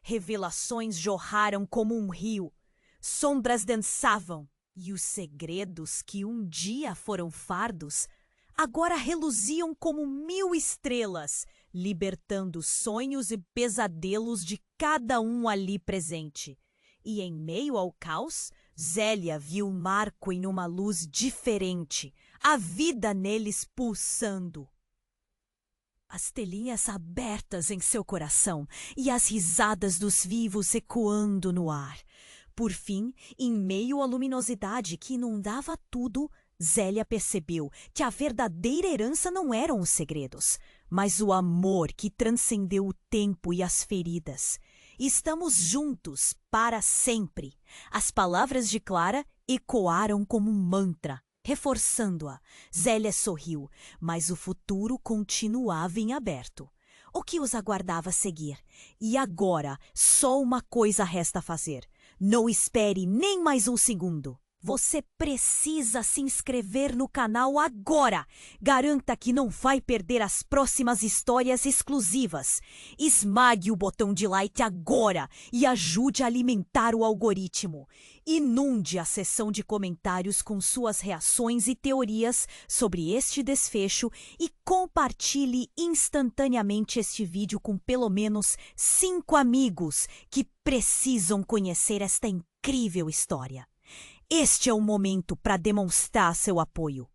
Revelações jorraram como um rio. Sombras dançavam, e os segredos que um dia foram fardos, agora reluziam como 1000 estrelas, libertando sonhos e pesadelos de cada um ali presente. E em meio ao caos, Zélia viu Marco em uma luz diferente, a vida neles pulsando. As telinhas abertas em seu coração e as risadas dos vivos ecoando no ar. Por fim, em meio à luminosidade que inundava tudo, Zélia percebeu que a verdadeira herança não eram os segredos, mas o amor que transcendeu o tempo e as feridas. Estamos juntos para sempre. As palavras de Clara ecoaram como um mantra, reforçando-a. Zélia sorriu, mas o futuro continuava em aberto. O que os aguardava seguir? E agora, só uma coisa resta fazer. Não espere nem mais um segundo. Você precisa se inscrever no canal agora. Garanta que não vai perder as próximas histórias exclusivas. Esmague o botão de like agora e ajude a alimentar o algoritmo. Inunde a seção de comentários com suas reações e teorias sobre este desfecho e compartilhe instantaneamente este vídeo com pelo menos 5 amigos que precisam conhecer esta incrível história. Este é o momento para demonstrar seu apoio.